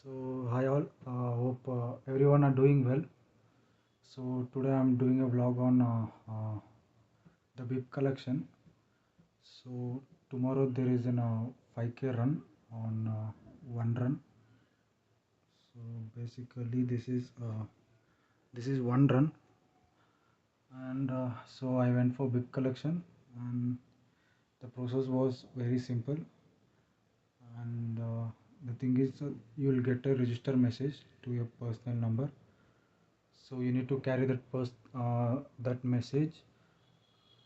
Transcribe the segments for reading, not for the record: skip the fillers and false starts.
So hi all, hope everyone are doing well. So today I'm doing a vlog on the bib collection. So tomorrow there is an 5K run on one run. So basically this is one run, and so I went for bib collection, and the process was very simple. And the thing is, you will get a register message to your personal number. So you need to carry that message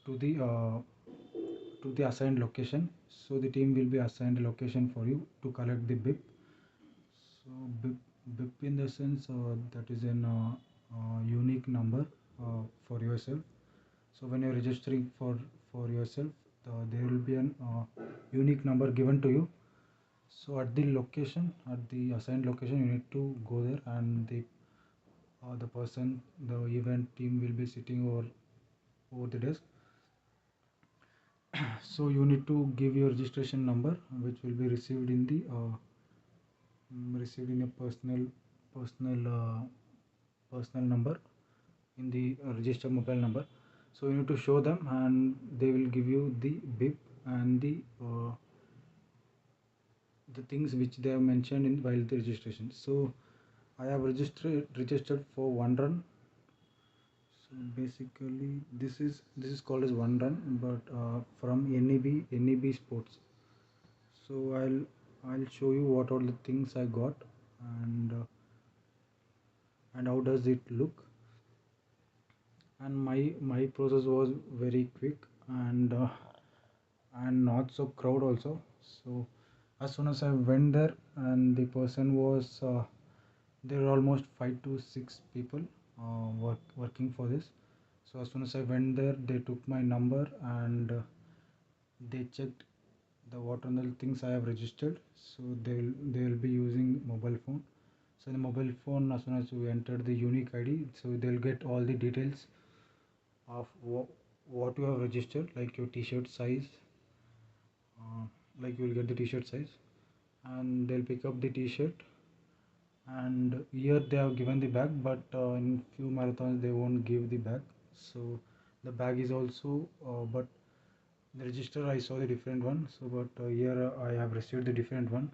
to the assigned location. So the team will be assigned a location for you to collect the bib. So bib in the sense that is an unique number for yourself. So when you're registering for yourself, there will be an unique number given to you. So at the assigned location, you need to go there, and the event team will be sitting over the desk. So you need to give your registration number, which will be received in a personal uh, personal number in the registered mobile number. So you need to show them, and they will give you the bib and the things which they have mentioned in while the registration. So I have registered for one run. So basically this is called as one run, but from NEB Sports. So I'll show you what all the things I got, and how does it look. And my process was very quick, and not so crowd also. So as soon as I went there, and the person was there were almost 5 to 6 people working for this. So as soon as I went there, they took my number, and they checked what are the things I have registered. So they will be using mobile phone. So in the mobile phone, as soon as you enter the unique ID, so they'll get all the details of what you have registered, like your t-shirt size, like you will get the t-shirt size, and they'll pick up the t-shirt. And here they have given the bag, but in few marathons they won't give the bag. So the bag is also, but the register I saw the different one. So but here I have received the different one,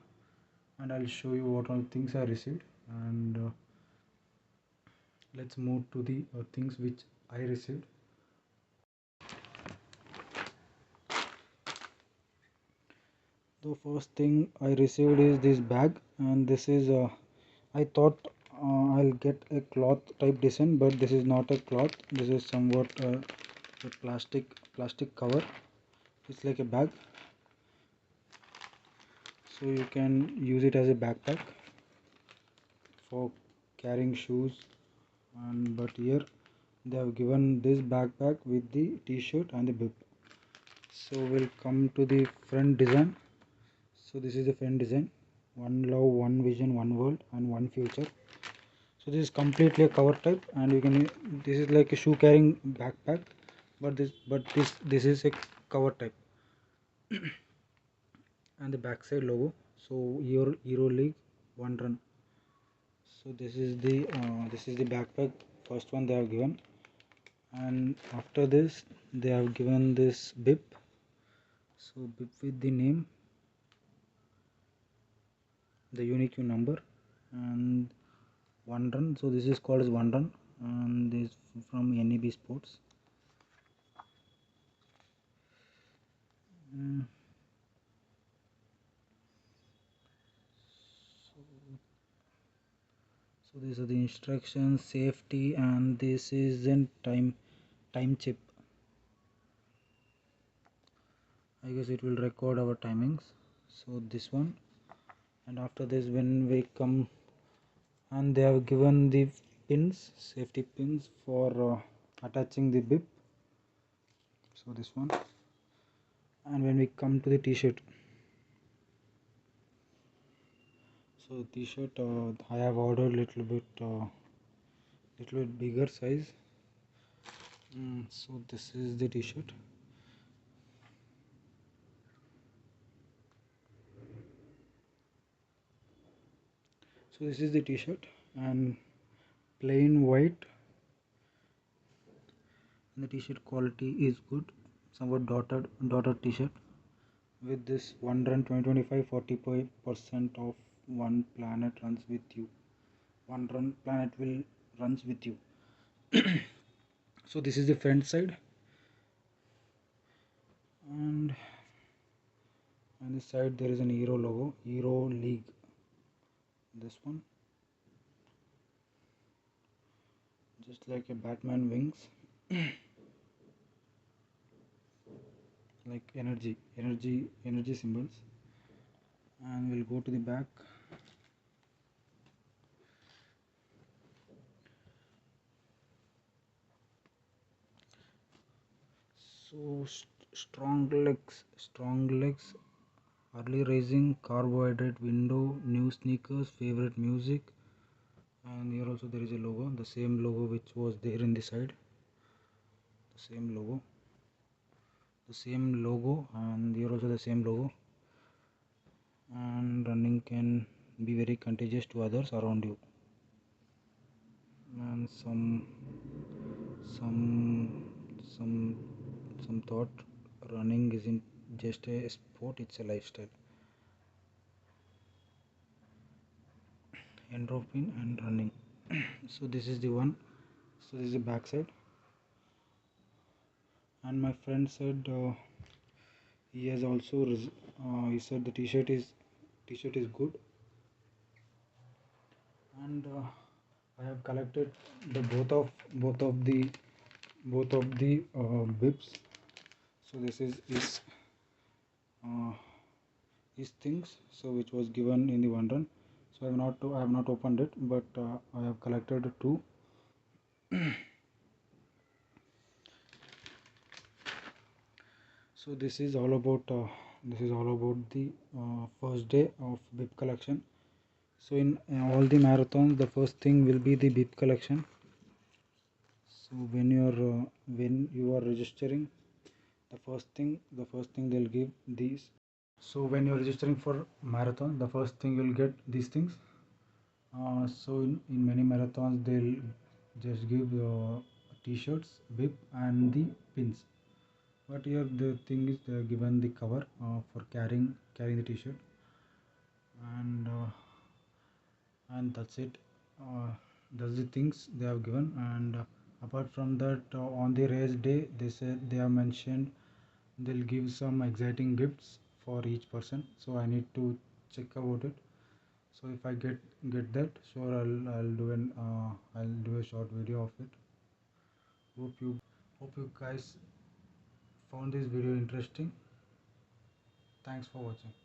and I'll show you what all things I received. And let's move to the things which I received. The first thing I received is this bag, and this is I thought I'll get a cloth type design, but this is not a cloth. This is somewhat a plastic cover. It's like a bag, so you can use it as a backpack for carrying shoes. And but here they have given this backpack with the t-shirt and the bib. So we'll come to the front design. So this is the front design: one love, one vision, one world, and one future. So this is completely a cover type, and you can, this is like a shoe carrying backpack, but this is a cover type. And the backside logo, so your Euro League one run. So this is the backpack, first one they have given. And after this they have given this bib. So bib with the name, the unique number, and one run. So this is called as one run, and this from NEB Sports. Mm. So these are the instructions, safety, and this is a time chip. I guess it will record our timings. So this one, and after this when we come, and they have given the pins, safety pins for attaching the bib. So this one, and when we come to the t-shirt, so t-shirt I have ordered little bit bigger size. So this is the t-shirt. So this is the t-shirt, and plain white, and the t-shirt quality is good, somewhat dotted t-shirt with this one run 2025 45% of one planet runs with you. One run planet will runs with you. So this is the front side, and on this side there is an Hero logo, Hero League. This one, just like a Batman wings, like energy symbols. And we'll go to the back. So strong legs, early rising, carbohydrate window, new sneakers, favorite music, and here also there is a logo, the same logo which was there in the side, the same logo, and here also the same logo. And running can be very contagious to others around you. And some some some thought, running isn't just a sport, it's a lifestyle. Endorphin and running. So this is the one. So this is the back side. And my friend said he has also he said the t-shirt is good. And I have collected the both of the bibs. So this is uh, these things, so which was given in the one run. So I have not opened it, but I have collected two. So this is all about the first day of bib collection. So in all the marathons, the first thing will be the bib collection. So when you are registering, the first thing they'll give these. So when you're registering for marathon, the first thing you'll get these things. So in many marathons they'll just give t-shirts, bib, and the pins. But here the thing is they're given the cover for carrying the t-shirt, and that's it. That's the things they have given. And apart from that, on the race day, they said they have mentioned they'll give some exciting gifts for each person. So I need to check about it. So if I get that, sure I'll do a short video of it. Hope you guys found this video interesting. Thanks for watching.